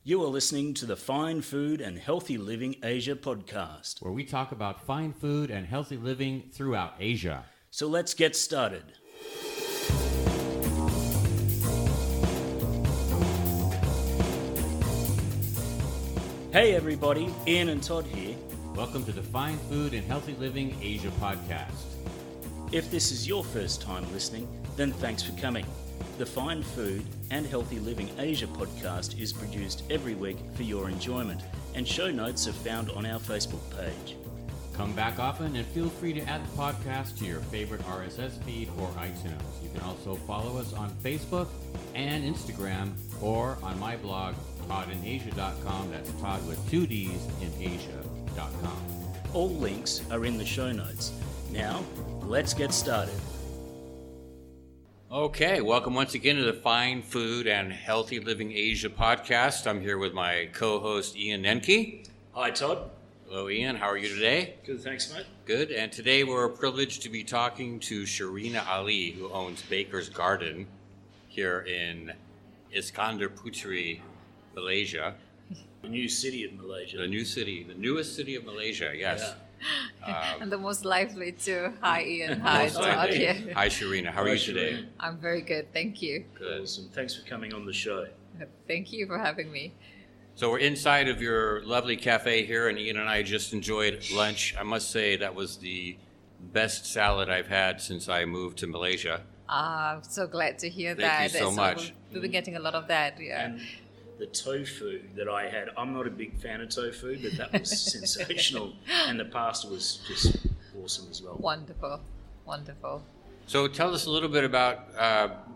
You are listening to the Fine Food and Healthy Living Asia podcast, where we talk about fine food and healthy living throughout Asia. So let's get started. Hey everybody, Ian and Todd here. Welcome to the Fine Food and Healthy Living Asia podcast. If this is your first time listening, then thanks for coming. The Fine Food and Healthy Living Asia podcast is produced every week for your enjoyment, and show notes are found on our Facebook page. Come back often and feel free to add the podcast to your favorite RSS feed or iTunes. You can also follow us on Facebook and Instagram, or on my blog, toddinasia.com. That's Todd with two D's in Asia.com. All links are in the show notes. Now, let's get started. Okay, welcome once again to the Fine Food and Healthy Living Asia podcast. I'm here with my co-host Ian Nenke. Hi Todd. Hello Ian, how are you today? Good, thanks mate. Good, and today we're privileged to be talking to Sharina Ali, who owns Baker's Garden here in Iskandar Putri, Malaysia. The new city of Malaysia. The newest city of Malaysia, yes. Yeah. And the most lively too. Hi Ian. Hi Todd. Yeah. Hi Sharina, how are you today? Sharina. I'm very good, thank you. Good. Awesome. Thanks for coming on the show. Thank you for having me. So we're inside of your lovely cafe here, and Ian and I just enjoyed lunch. I must say that was the best salad I've had since I moved to Malaysia. I'm so glad to hear Thank that. you so much. We've been getting a lot of that, yeah. And the tofu that I had, I'm not a big fan of tofu, but that was sensational. And the pasta was just awesome as well. Wonderful, wonderful. So tell us a little bit about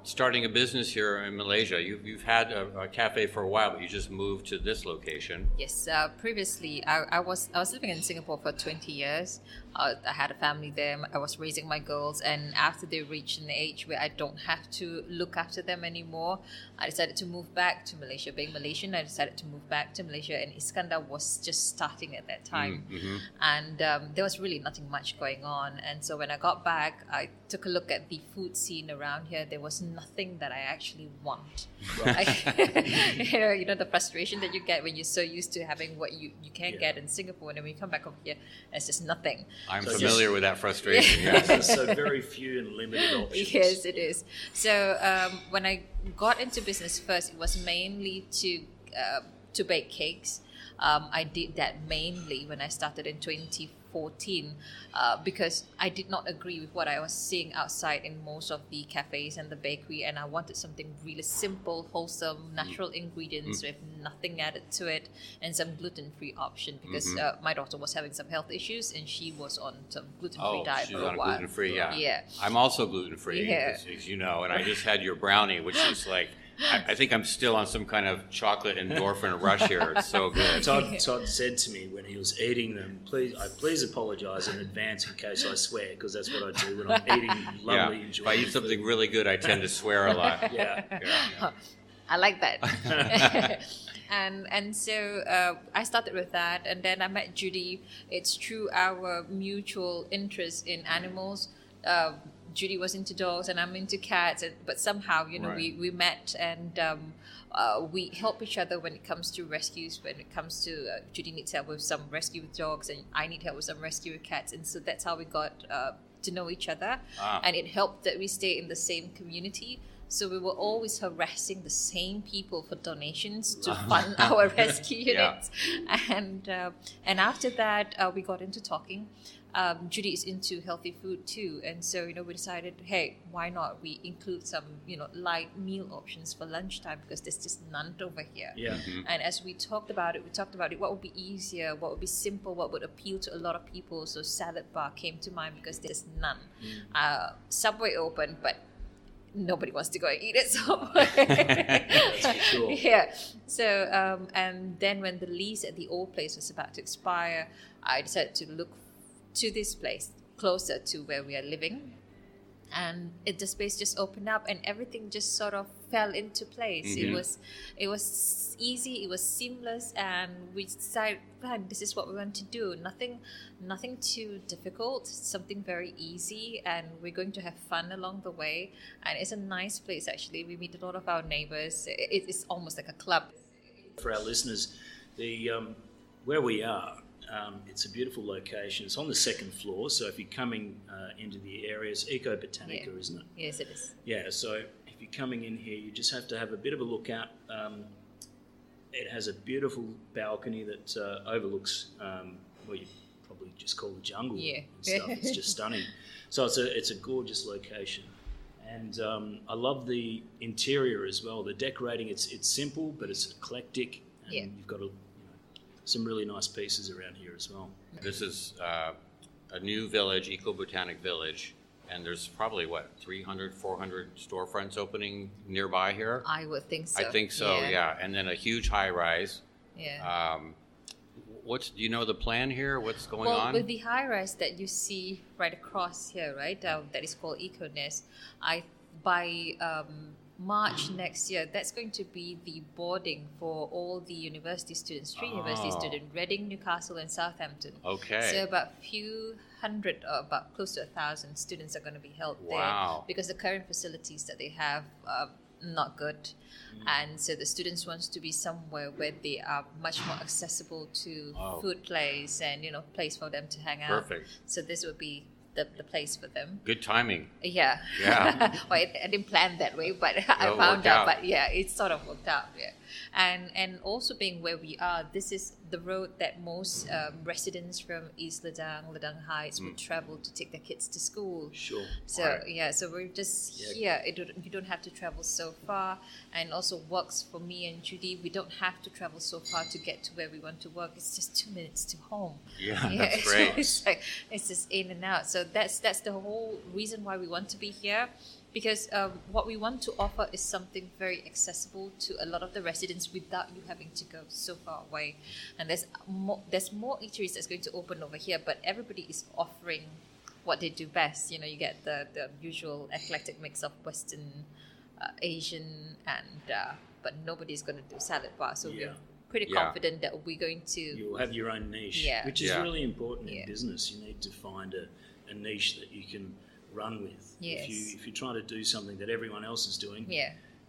starting a business here in Malaysia. You've had a cafe for a while, but you just moved to this location. Yes, previously I was living in Singapore for 20 years. I had a family there. I was raising my girls, and after they reached an age where I don't have to look after them anymore, I decided to move back to Malaysia. Being Malaysian, I decided to move back to Malaysia, and Iskandar was just starting at that time. Mm-hmm. And there was really nothing much going on. And so when I got back, I took a look at the food scene around here. There was nothing that I actually want. You know, the frustration that you get when you're so used to having what you can get in Singapore, and then when you come back over here, it's just nothing. I'm So familiar with that frustration, yes. There's so very few and limited options. Yes, it is. So when I got into business first, it was mainly to bake cakes. I did that mainly when I started in 2014 because I did not agree with what I was seeing outside in most of the cafes and the bakery, and I wanted something really simple, wholesome, natural ingredients with nothing added to it, and some gluten-free option because my daughter was having some health issues and she was on some gluten-free diet she's for a on while. gluten-free, yeah. Yeah. I'm also gluten-free, Yeah. as you know, and I just had your brownie, which is like, I think I'm still on some kind of chocolate endorphin rush here. It's so good. Todd said to me when he was eating them, please apologise in advance in case I swear, because that's what I do when I'm eating lovely, If enjoyable I eat something really good, I tend to swear a lot. Yeah. I like that. And so I started with that, and then I met Judy. It's through our mutual interest in animals. Judy was into dogs and I'm into cats, but somehow, you know, Right. we met, and we help each other when it comes to rescues. When it comes to Judy needs help with some rescue with dogs, and I need help with some rescue with cats, and so that's how we got to know each other. And it helped that we stay in the same community. So we were always harassing the same people for donations to fund our rescue units. And after that, we got into talking. Judy is into healthy food too, and so we decided, hey, why not we include some light meal options for lunchtime, because there's just none over here. Yeah. Mm-hmm. And as we talked about it, what would be easier, what would be simple, what would appeal to a lot of people. So salad bar came to mind because there's none. Subway open, but nobody wants to go and eat at Subway. That's for sure. Yeah. So and then when the lease at the old place was about to expire, I decided to look to this place closer to where we are living, and the space just opened up and everything just sort of fell into place. Mm-hmm. It was easy, it was seamless, and we decided, man, this is what we want to do. Nothing too difficult, something very easy, and we're going to have fun along the way. And it's a nice place actually. We meet a lot of our neighbors. It's almost like a club. For our listeners, the where we are, it's a beautiful location. It's on the second floor, so if you're coming into the area, it's Eco Botanica, isn't it? Yes, it is. Yeah, so if you're coming in here, you just have to have a bit of a look out. It has a beautiful balcony that overlooks what you probably just call the jungle and stuff. It's just stunning. So it's a gorgeous location. And I love the interior as well. The decorating, it's simple, but it's eclectic. And you've got some really nice pieces around here as well. This is a new village, Eco Botanic Village, and there's probably, 300, 400 storefronts opening nearby here? I would think so. I think so, yeah. And then a huge high-rise. Yeah. Do you know the plan here? What's going on? Well, with the high-rise that you see right across here, right, that is called EcoNest, by March next year, that's going to be the boarding for all the university students, three university students, Reading, Newcastle, and Southampton. Okay. So about a few hundred, or about close to 1,000 students are going to be held there because the current facilities that they have are not good. And so the students want to be somewhere where they are much more accessible to food place and, place for them to hang out. Perfect. So this would be the place for them. Good timing. Yeah. Well, I didn't plan that way, but I found out. But it sort of worked out. Yeah. And also being where we are, this is the road that most residents from East Ladang Heights would travel to take their kids to school. Sure. So so we're just here. You don't have to travel so far, and also works for me and Judy. We don't have to travel so far to get to where we want to work. It's just 2 minutes to home. Yeah, that's great. It's just in and out. So that's the whole reason why we want to be here. Because what we want to offer is something very accessible to a lot of the residents without you having to go so far away. And there's more eateries that's going to open over here, but everybody is offering what they do best. You get the usual eclectic mix of Western, Asian, and but nobody's going to do salad bar. So we're pretty confident that we're going to... You'll have your own niche, which is really important in business. You need to find a niche that you can run with. If you're trying to do something that everyone else is doing,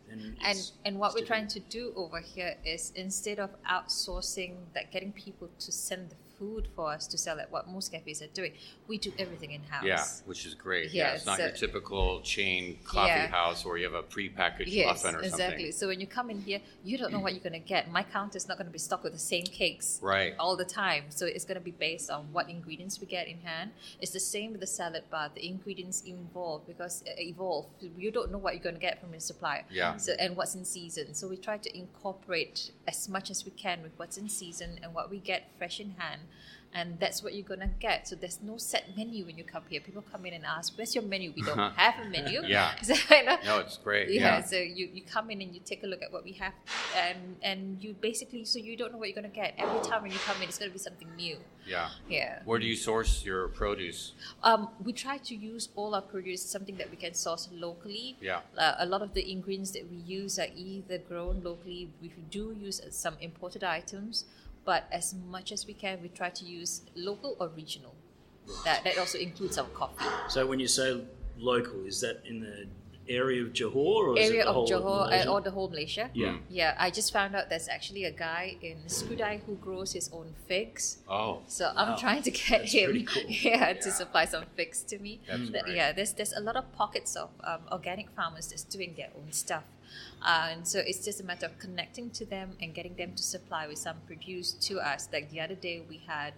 then and what we're trying to do over here is, instead of outsourcing, getting people to send the food for us to sell at what most cafes are doing, we do everything in-house. Yeah, which is great. Yeah, it's not your typical chain coffee house where you have a prepackaged muffin or something. Exactly. So when you come in here, you don't know what you're going to get. My counter is not going to be stocked with the same cakes all the time. So it's going to be based on what ingredients we get in hand. It's the same with the salad bar. The ingredients evolve. You don't know what you're going to get from your supplier. Yeah. So, and what's in season. So we try to incorporate as much as we can with what's in season and what we get fresh in hand. And that's what you're going to get. So there's no set menu when you come here. People come in and ask, where's your menu? We don't have a menu. So, no, it's great. So you come in and you take a look at what we have. And you basically, so you don't know what you're going to get. Every time when you come in, it's going to be something new. Yeah. Where do you source your produce? We try to use all our produce, something that we can source locally. Yeah. A lot of the ingredients that we use are either grown locally. We do use some imported items. But as much as we can, we try to use local or regional. That also includes our coffee. So when you say local, is that in the area of Johor, or is it the whole of Johor or the whole Malaysia? Yeah. I just found out there's actually a guy in Skudai who grows his own figs. So I'm trying to get him to supply some figs to me. There's a lot of pockets of organic farmers that's doing their own stuff. And so it's just a matter of connecting to them and getting them to supply with some produce to us. Like the other day we had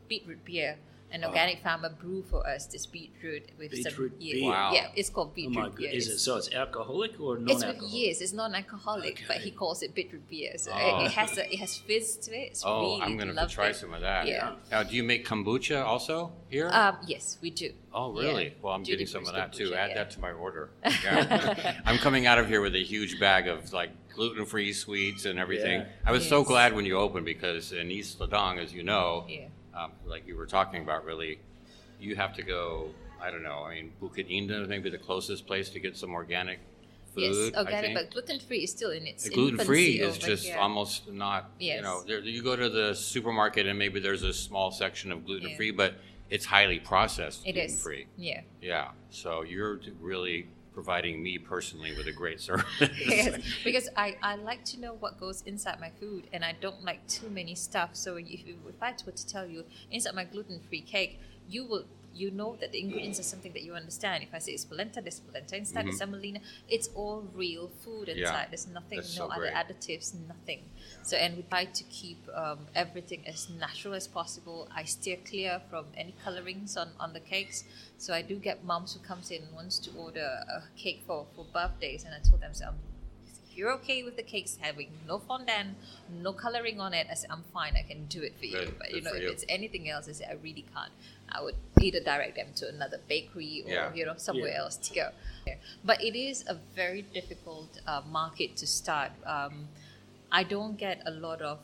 beetroot beer. An organic farmer brew for us this beetroot with beetroot some beer. Wow. Yeah, it's called beetroot beer. Is it so? It's alcoholic or It's non-alcoholic? it's non-alcoholic, but he calls it beetroot beer. So it has fizz to it. It's really I'm going to try some of that. Yeah. Now, do you make kombucha also here? Yes, we do. Oh, really? Yeah. Well, I'm getting some of that too. Add kombucha, that to my order. I'm coming out of here with a huge bag of gluten-free sweets and everything. I was so glad when you opened, because in East Ladang, as you know, like you were talking about, really, you have to go, I don't know, Bukit Indah may be the closest place to get some organic food. Yes, organic, but gluten-free is still in its gluten-free infancy is just here. almost not, you go to the supermarket and maybe there's a small section of gluten-free, but it's highly processed gluten-free. It is, Yeah, so you're really providing me personally with a great service. Yes, because I like to know what goes inside my food, and I don't like too many stuff. So if I were to tell you inside my gluten-free cake, you know that the ingredients are something that you understand. If I say it's polenta, there's polenta inside, there's semolina. It's all real food inside. There's nothing, That's no so other great. additives, nothing. So, and we try to keep everything as natural as possible. I steer clear from any colorings on the cakes. So I do get moms who comes in and wants to order a cake for birthdays, and I told them, so if you're okay with the cakes having no fondant, no coloring on it, I said, I'm fine, I can do it for you. Good, But good if for you. it's anything else, I said, I really can't. I would either direct them to another bakery or somewhere else to go. But it is a very difficult market to start. I don't get a lot of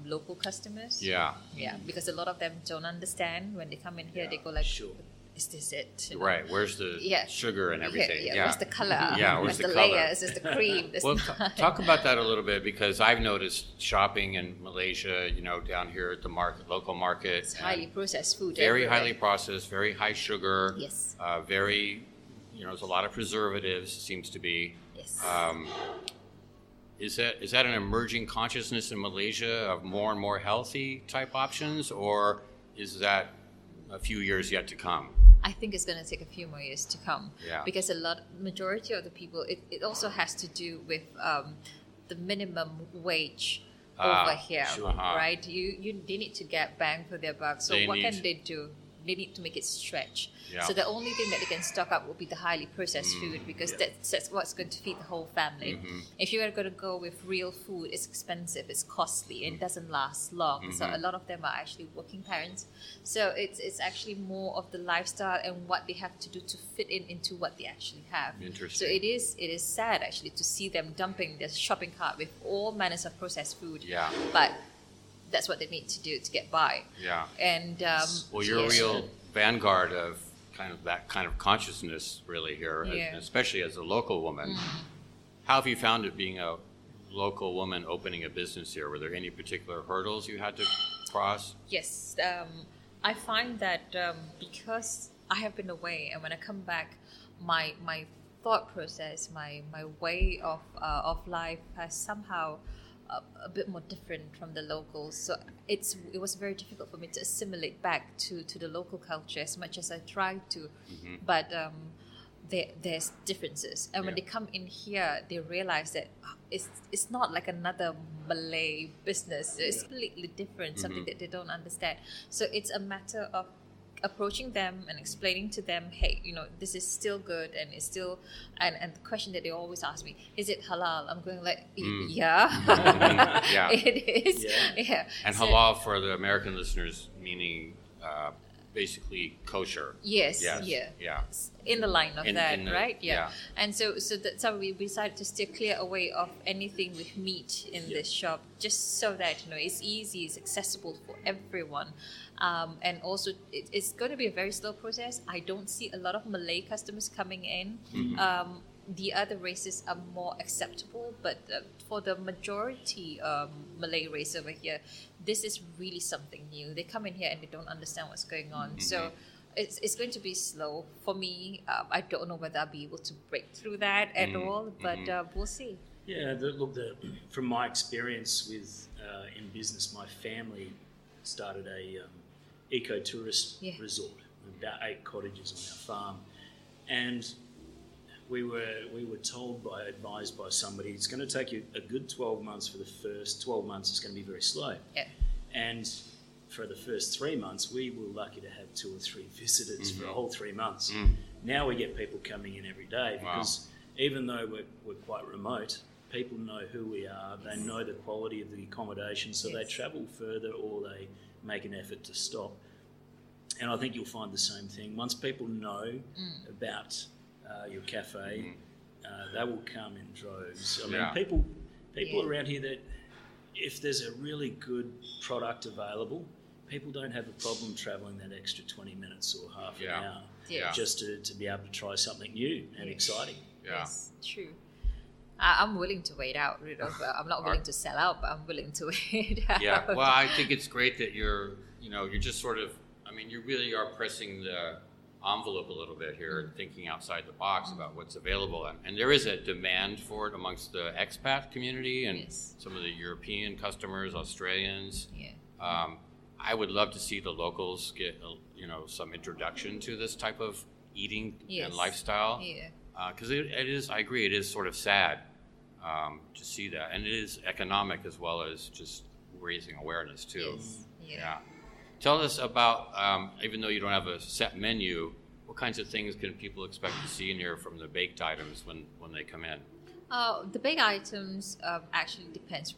local customers. Yeah. Yeah, because a lot of them don't understand. When they come in here, they go like, sure. is this it? You know? Right. Where's the sugar and everything? Yeah. Where's the color? Yeah, where's the the color? layers? Is the cream? This Well, talk about that a little bit, because I've noticed shopping in Malaysia, down here at the local market. It's highly processed food. Very everywhere. highly processed, very high sugar. Yes. Very, there's a lot of preservatives, seems to be. Yes. Is that an emerging consciousness in Malaysia of more and more healthy type options, or is that a few years yet to come? I think it's going to take a few more years to come. Yeah. Because majority of the people, it also has to do with the minimum wage over here, sure. right? They need to get bang for their buck. So what can they do? They need to make it stretch. Yeah. So the only thing that they can stock up will be the highly processed food, because that's what's going to feed the whole family. If you are going to go with real food, it's expensive, it's costly, and it doesn't last long. So a lot of them are actually working parents. So it's actually more of the lifestyle and what they have to do to fit into what they actually have. Interesting. So it is sad actually to see them dumping their shopping cart with all manners of processed food. Yeah. But that's what they need to do to get by. Yeah. And Well, you're a real vanguard of that kind of consciousness, really, here, especially as a local woman. How have you found it being a local woman opening a business here? Were there any particular hurdles you had to cross? Yes. I find that because I have been away, and when I come back, my thought process, my way of life has somehow a bit more different from the locals. So it was very difficult for me to assimilate back to the local culture as much as I tried to. But there's differences, and when they come in here, they realize that it's not like another Malay business. It's completely different, something that they don't understand. So it's a matter of approaching them and explaining to them, hey, this is still good, and it's still, and the question that they always ask me, is it halal? I'm going like, yeah. Yeah. It is. Yeah. And halal, for the American listeners, meaning basically kosher. Yes. Yeah. In the line of that, right? Yeah. And so that's how we decided to steer clear away of anything with meat in this shop, just so that it's easy, it's accessible for everyone. And also, it's going to be a very slow process. I don't see a lot of Malay customers coming in. The other races are more acceptable, but for the majority Malay race over here, this is really something new. They come in here and they don't understand what's going on. So it's going to be slow. For me, I don't know whether I'll be able to break through that at all, but we'll see. Yeah, from my experience with in business, my family started a eco-tourist resort with about 8 cottages on our farm, and we were advised by somebody, it's going to take you a good 12 months. For the first 12 months, it's going to be very slow. Yeah. And for the first 3 months, we were lucky to have 2 or 3 visitors for a whole 3 months. Now we get people coming in every day, because even though we're quite remote, people know who we are, they know the quality of the accommodation, so they travel further or they make an effort to stop. And I think you'll find the same thing. Once people know about your cafe, they will come in droves. I mean, people around here, that if there's a really good product available, people don't have a problem travelling that extra 20 minutes or half an hour just to be able to try something new and exciting. Yeah. Yes, true. I'm willing to wait out. I'm not willing to sell out, but I'm willing to wait out. Yeah, well, I think it's great that you're just sort of, you really are pressing the envelope a little bit here, thinking outside the box about what's available. And there is a demand for it amongst the expat community and some of the European customers, Australians. Yeah. I would love to see the locals get, some introduction to this type of eating and lifestyle. Yeah. Because it is, I agree, it is sort of sad to see that. And it is economic as well as just raising awareness too. Yes. Yeah. Tell us about, even though you don't have a set menu, what kinds of things can people expect to see in here from the baked items when they come in? The baked items actually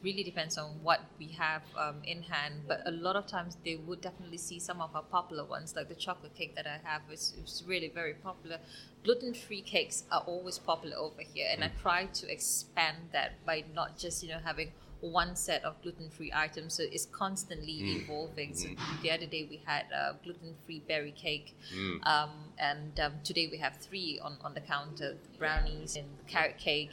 really depends on what we have in hand. But a lot of times they would definitely see some of our popular ones, like the chocolate cake that I have is really very popular. Gluten-free cakes are always popular over here, and I try to expand that by not just having one set of gluten-free items, so it's constantly evolving. So the other day we had gluten-free berry cake, and today we have 3 on the counter: brownies and carrot cake,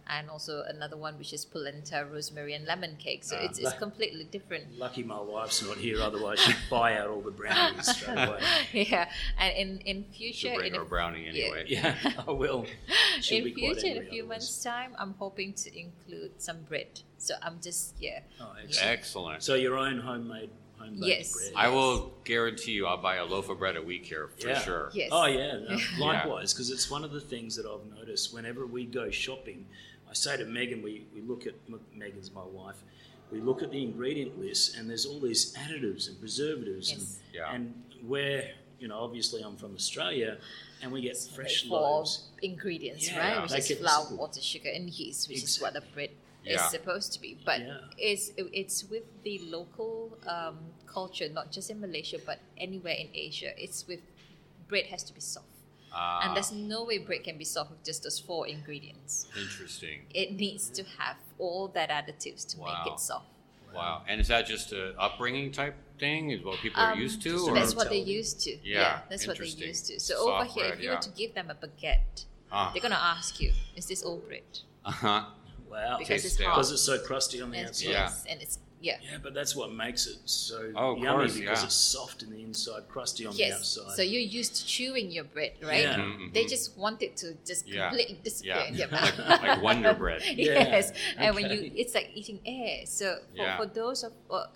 and also another one which is polenta, rosemary, and lemon cake. So it's completely different. Lucky my wife's not here, otherwise she'd buy out all the brownies straight away. Yeah, and in future, bring her brownie anyway. Yeah, I will. She'll in be quite future, in a angry few otherwise. months' time, I'm hoping to include some bread. So I'm just Oh, excellent. Excellent. So your own home-baked Yes. bread. I will guarantee you I'll buy a loaf of bread a week here for sure. Yes. Oh, yeah. No, likewise, because it's one of the things that I've noticed whenever we go shopping. I say to Megan, we look at, Megan's my wife, we look at the ingredient list and there's all these additives and preservatives. And where, obviously I'm from Australia and we get fresh loaves. Ingredients, Yeah, right? Which is flour, water, sugar, and yeast, which is what the bread is supposed to be. But it's with the local culture, not just in Malaysia, but anywhere in Asia. It's with bread has to be soft. And there's no way bread can be soft with just those 4 ingredients. Interesting. It needs to have all that additives to make it soft. Wow. And is that just an upbringing type thing? Is what people are used to? Or? That's what they're used to. Yeah, that's what they're used to. So Soft over here, bread, if you were to give them a baguette, they're going to ask you, is this all bread? Wow. Because it's Taste hard. Because it's so crusty on the outside. Yes, and it's Yeah, but that's what makes it so of yummy course, because it's soft in the inside, crusty on the outside. So you're used to chewing your bread, right? Yeah. Mm-hmm. They just want it to just completely disappear in their mouth. like Wonder Bread. Yes, Yeah. and when it's like eating air. So for those of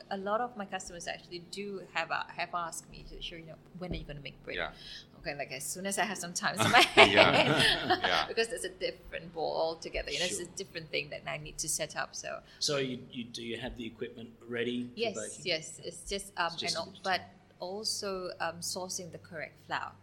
a lot of my customers actually do have asked me, Sharina, when are you going to make bread? Yeah. Okay, like as soon as I have some time in my hand. Yeah. Because it's a different bowl altogether. It's a different thing that I need to set up. So you have the equipment ready? For baking? Yes. It's just but also sourcing the correct flour,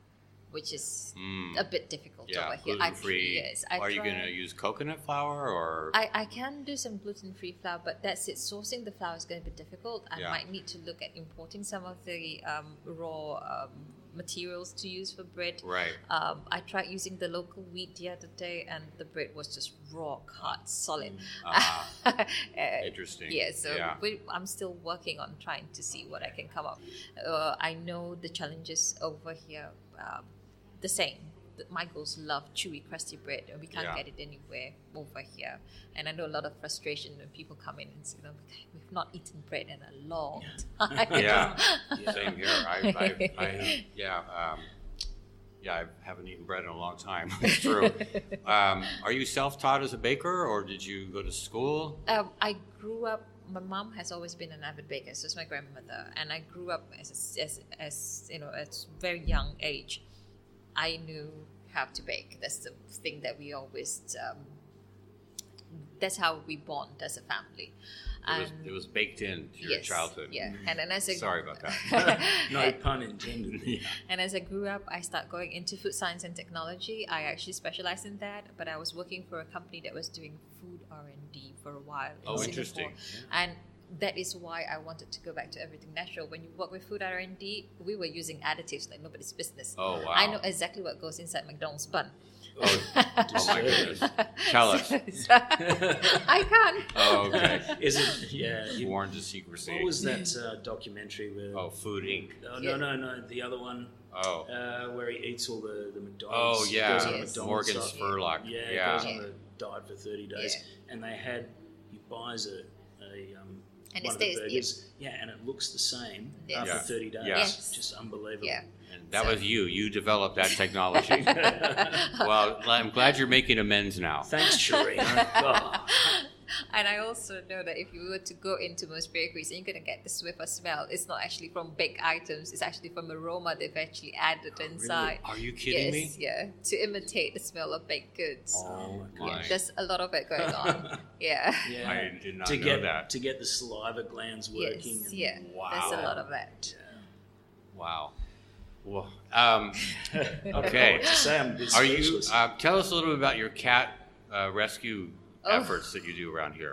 which is a bit difficult over here. Gluten-free. Are you going to use coconut flour or? I can do some gluten-free flour, but that's it. Sourcing the flour is going to be difficult. I might need to look at importing some of the raw materials to use for bread. Right. I tried using the local wheat the other day, and the bread was just raw, hard, solid. Interesting. I'm still working on trying to see what I can come up. I know the challenges over here. The same. The Michaels love chewy, crusty bread, and we can't get it anywhere over here. And I know a lot of frustration when people come in and say, "We've not eaten bread in a long time." Same here. I haven't eaten bread in a long time. It's true. Are you self-taught as a baker, or did you go to school? I grew up. My mom has always been an avid baker, so is my grandmother, and I grew up as at very young age. I knew how to bake. That's the thing that we always. That's how we bond as a family. It was baked into your childhood. Yeah, and then sorry about that. No pun intended. And as I grew up, I started going into food science and technology. I actually specialized in that, but I was working for a company that was doing food R&D for a while in Singapore. Interesting. And that is why I wanted to go back to everything natural. When you work with food R&D, we were using additives like nobody's business. Oh, wow. I know exactly what goes inside McDonald's bun. Oh my goodness. Tell us. I can't. Oh, okay. Is it? Yeah. Sworn to secrecy. What was that documentary with? Oh, Food Inc. No. The other one. Oh. Where he eats all the McDonald's. Oh, yeah. Goes on McDonald's Morgan stuff. Spurlock. Yeah. Goes on the diet for 30 days, and he buys and one it stays, of the burgers. And it looks the same after 30 days. Yes. Just unbelievable. Yeah. And that was you. You developed that technology. Well, I'm glad you're making amends now. Thanks, Sharina. Oh. And I also know that if you were to go into most bakeries and you're going to get the Swiffer smell, it's not actually from baked items, it's actually from aroma they've actually added inside. Are you kidding me? Yeah, to imitate the smell of baked goods. Oh my. Yeah, there's a lot of it going on. Yeah. Yeah. I did not to know get, that. To get the saliva glands working. Yes, and, yeah. Wow. There's a lot of that. Wow. Well, okay. To say I'm a bit Are you? speechless. Tell us a little bit about your cat rescue efforts that you do around here.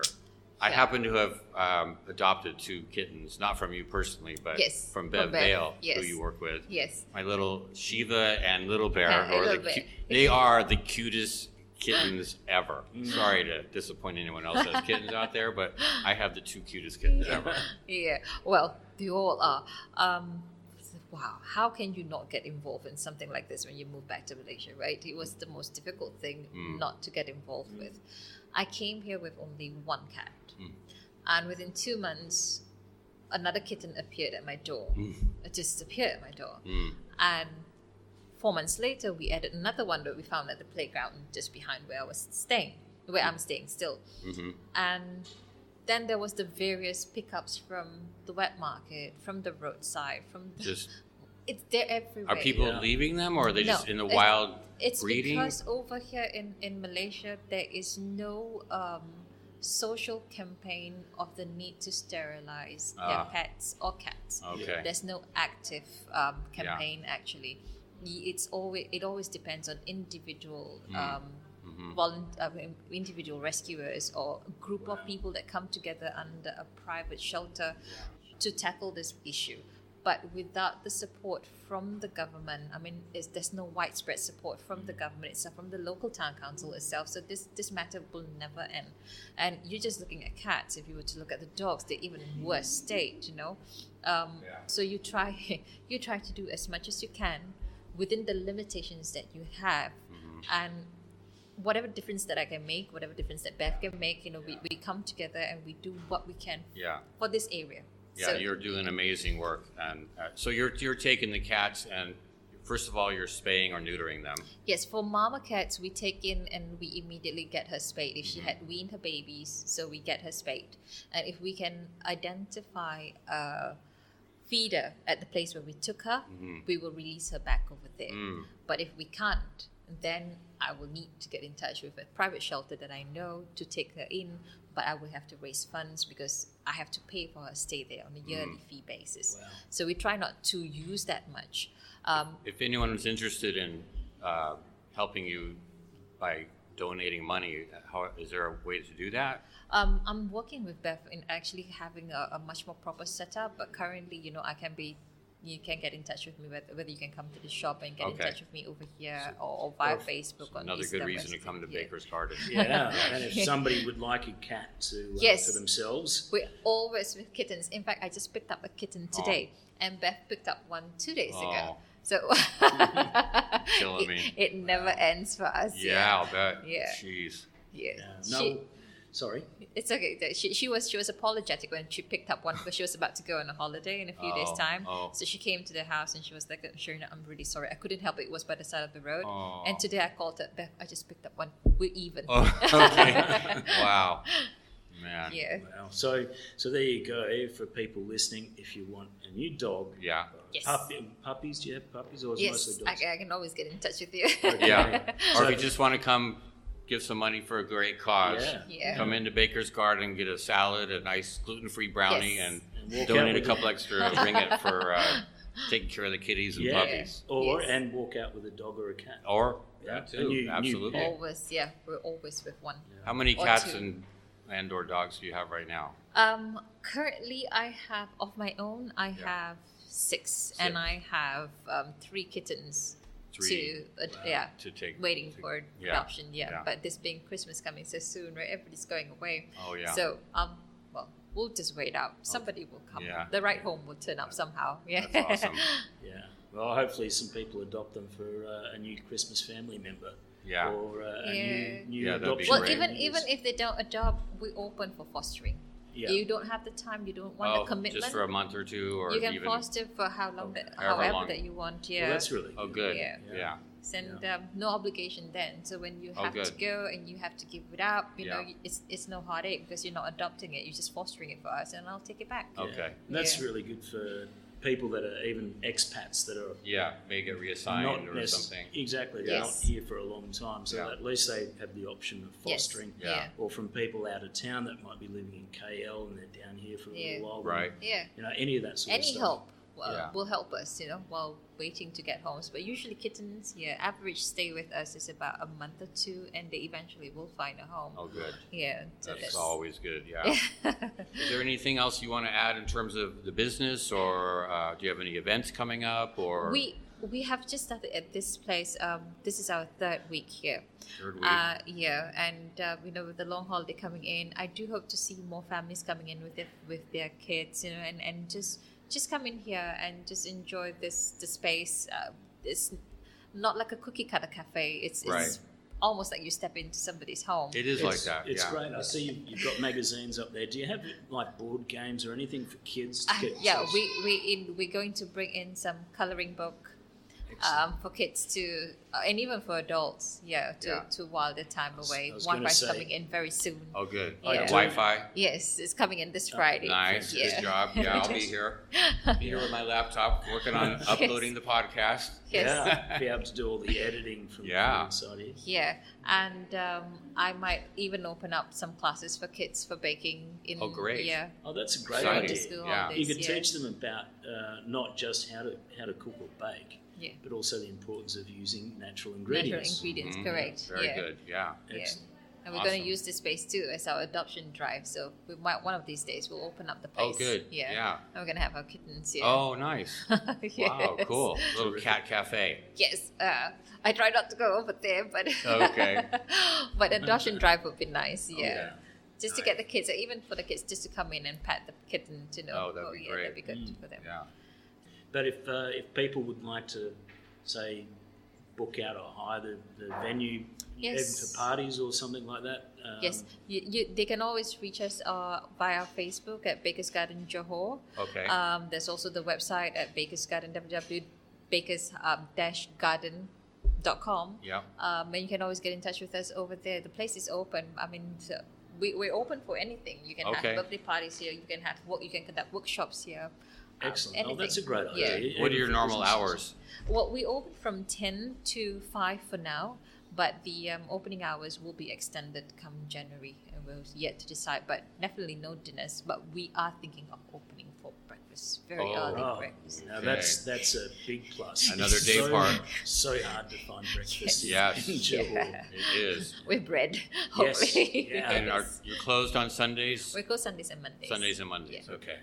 I happen to have adopted 2 kittens, not from you personally, but Yes, from Bev from Bev, Vale, yes. who you work with. Yes. My little Shiva and Little Bear, Yeah, who are Little Bear. they are the cutest kittens ever. Sorry to disappoint anyone else that has kittens out there, but I have the 2 cutest kittens ever. Yeah. Well, they all are. Wow, how can you not get involved in something like this when you move back to Malaysia, right? It was the most difficult thing not to get involved with. I came here with only 1 cat. And within 2 months, another kitten appeared at my door. It just appeared at my door. And 4 months later, we added another one that we found at the playground just behind where I'm staying still. And then there was the various pickups from the wet market, from the roadside, it's there everywhere. Are people leaving them, or are they just in the wild it's breeding? Because over here in Malaysia, there is no social campaign of the need to sterilize their pets or cats. Okay. There's no active campaign actually. It always depends on individual individual rescuers or a group of people that come together under a private shelter to tackle this issue. But without the support from the government, there's no widespread support from the government itself, from the local town council itself. So this matter will never end. And you're just looking at cats. If you were to look at the dogs, they're even in worse state. So you try to do as much as you can within the limitations that you have, and whatever difference that I can make, whatever difference that Beth can make, we come together and we do what we can for this area. Yeah, So, you're doing amazing work, and so you're taking the cats, and first of all, you're spaying or neutering them. Yes, for mama cats, we take in and we immediately get her spayed. If she had weaned her babies, so we get her spayed. And if we can identify a feeder at the place where we took her, we will release her back over there. But if we can't, then I will need to get in touch with a private shelter that I know to take her in, but I will have to raise funds because I have to pay for her stay there on a yearly fee basis. Wow. So we try not to use that much. If anyone is interested in helping you by donating money, is there a way to do that? I'm working with Beth in actually having a much more proper setup, but currently, you can get in touch with me, whether you can come to the shop and get in touch with me over here or via Facebook. On Another Easter good reason to West. come to Baker's Garden. Yeah, and if somebody would like a cat to for themselves, We're always with kittens. In fact, I just picked up a kitten today, and Beth picked up one 2 days ago. So Killing me. it never ends for us. Yeah, I'll bet. Yeah. Jeez. Yeah. no, sorry. It's okay. She was apologetic when she picked up one because she was about to go on a holiday in a few days' time. So she came to the house and she was like, Sharina, I'm really sorry. I couldn't help it. It was by the side of the road. And today I called her, Beth, I just picked up one. We're even. Oh, okay. Wow. Man. Yeah. Wow. So there you go. For people listening, if you want a new dog, Yeah. Yes. puppies. Do you have puppies or is it Yes, mostly dogs? I can always get in touch with you. Yeah. Or if you just want to come give some money for a great cause, Yeah. come into Baker's Garden, get a salad, a nice gluten-free brownie, Yes. and walk donate out a with couple extra, bring it for taking care of the kitties and puppies. Or Yes. and walk out with a dog or a cat. Or, Yeah. that too, New absolutely. pet. We're always with one. How many Or cats two. and or dogs do you have right now? Currently, I have of my own. I have six, and I have 3 kittens. Three. To take Waiting for yeah, adoption. Yeah. yeah. But this being Christmas coming so soon, right? Everybody's going away. Oh, yeah. So well, we'll just wait out. Somebody will come. Yeah. The right home will turn up somehow. Yeah. That's awesome. Yeah. Well, hopefully some people adopt them for a new Christmas family member. Yeah. Or a Yeah. new Yeah, that'd be adoption. Well, great. even if they don't adopt, we open for fostering. Yeah. You don't have the time, you don't want the commitment. Just for a month or two, or you can even foster for how long, however however long. that you want. Yeah. Well, that's really Oh, good. good. Yeah. And no obligation then. So when you have to good. go and you have to give it up, you know, Yeah. it's no heartache because you're not adopting it. You're just fostering it for us, and I'll take it back. Okay. And that's Yeah. really good for people that are even expats that are Yeah, may get reassigned or something. Exactly. They're Yes. not here for a long time. So Yeah. at least they have the option of Yes. fostering. Yeah. Or from people out of town that might be living in KL and they're down here for a Yeah. little while. Right. Yeah. You know, any of that sort of Any stuff. help Yeah. will help us, you know, while waiting to get homes. But usually kittens, average stay with us is about a month or two, and they eventually will find a home. Oh, good. Yeah. So That's always good. Yeah. Is there anything else you want to add in terms of the business, or do you have any events coming up, or We have just started at this place. This is our third week here. third week? And you know, with the long holiday coming in, I do hope to see more families coming in with their kids, you know, and just come in here and just enjoy the space. It's not like a cookie cutter cafe. It's almost like you step into somebody's home. It is like that. It's yeah. great. I see you've got magazines up there. Do you have like board games or anything for kids to get? We're going to bring in some coloring book. Excellent. For kids to, and even for adults, to while their time away. I was Wi-Fi gonna is say- coming in very soon. Oh, good. Yeah. Wi-Fi. Yes, it's coming in this Friday. Nice. Yeah. Good job. Yeah, I'll be here. Be here with my laptop, working on uploading the podcast. Yes. Yeah, be able to do all the editing from inside here. Yeah, and I might even open up some classes for kids for baking. Oh, great. Yeah. Oh, that's a great Exciting. idea. School Yeah. holidays, You could teach them about not just how to cook or bake, but also the importance of using natural ingredients. Natural ingredients, Mhm. correct. Very yeah. good. Yeah. Yeah. Excellent. And we're going Awesome. to use this space too as our adoption drive. So we might one of these days we'll open up the place. Oh, good. Yeah. Yeah. And we're going to have our kittens here. Oh, nice. Wow, Yes. cool. Little cat cafe. Yes. I try not to go over there, but Okay. but adoption drive would be nice. Yeah. Okay. Just to get the kids, or even for the kids, just to come in and pat the kitten to know. Oh, that'd be great. That'd be good for them. Yeah. But if people would like to, say, book out or hire the venue, Yes. even for parties or something like that. Yes, they can always reach us via Facebook at Baker's Garden Johor. Okay. There's also the website at Baker's Garden, www.bakers-garden.com. Yeah. And you can always get in touch with us over there. The place is open. I mean, we're open for anything. You can Okay. have birthday parties here. You can conduct workshops here. Excellent. Anything. That's a great Yeah. idea. What are your Even for normal businesses. hours? Well, we open from 10 to 5 for now, but the opening hours will be extended come January, and we're yet to decide. But definitely no dinners. But we are thinking of opening for breakfast, very early Oh, breakfast. now Okay. that's a big plus. Another It's day part. So hard to find breakfast Yes. in Johor. Yeah. It is. With bread, Yes, hopefully. yeah. And you're closed on Sundays? We go Sundays and Mondays. Sundays and Mondays. Yeah. Okay.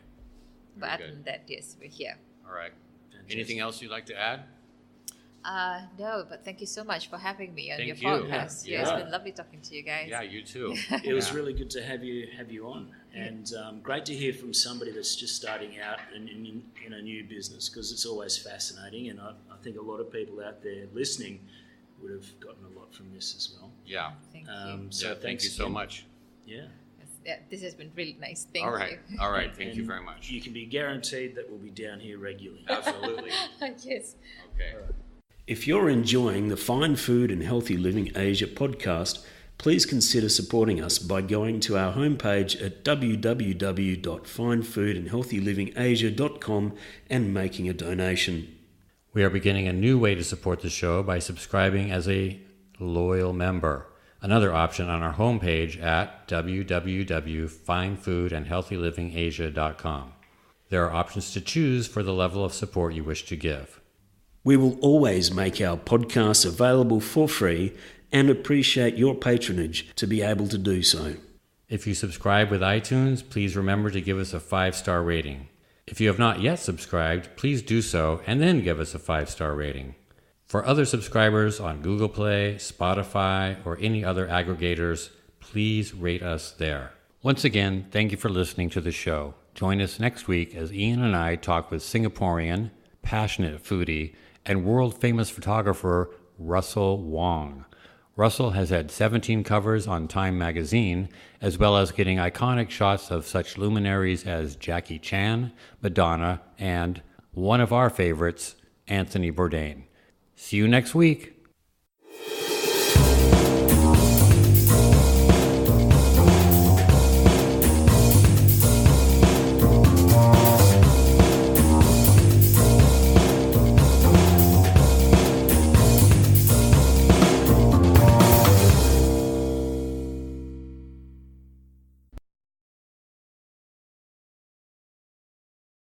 But Very other good. than that, yes, we're here. All right. Fantastic. Anything else you'd like to add? No, but thank you so much for having me on Thank your you. podcast. Yeah. It's been lovely talking to you guys. Yeah, you too. It was Yeah. really good to have you on, and great to hear from somebody that's just starting out in a new business, because it's always fascinating, and I think a lot of people out there listening would have gotten a lot from this as well. Yeah. Thank you. So Yeah, thank thanks you so again. much. Yeah. Yeah, this has been really nice. Thank All right. you. All right. Thank you And very much. You can be guaranteed that we'll be down here regularly. Absolutely. Yes. Okay. If you're enjoying the Fine Food and Healthy Living Asia podcast, please consider supporting us by going to our homepage at www.finefoodandhealthylivingasia.com and making a donation. We are beginning a new way to support the show by subscribing as a loyal member. Another option on our homepage at www.finefoodandhealthylivingasia.com. There are options to choose for the level of support you wish to give. We will always make our podcasts available for free and appreciate your patronage to be able to do so. If you subscribe with iTunes, please remember to give us a 5-star rating. If you have not yet subscribed, please do so and then give us a 5-star rating. For other subscribers on Google Play, Spotify, or any other aggregators, please rate us there. Once again, thank you for listening to the show. Join us next week as Ian and I talk with Singaporean, passionate foodie, and world-famous photographer Russell Wong. Russell has had 17 covers on Time magazine, as well as getting iconic shots of such luminaries as Jackie Chan, Madonna, and one of our favorites, Anthony Bourdain. See you next week.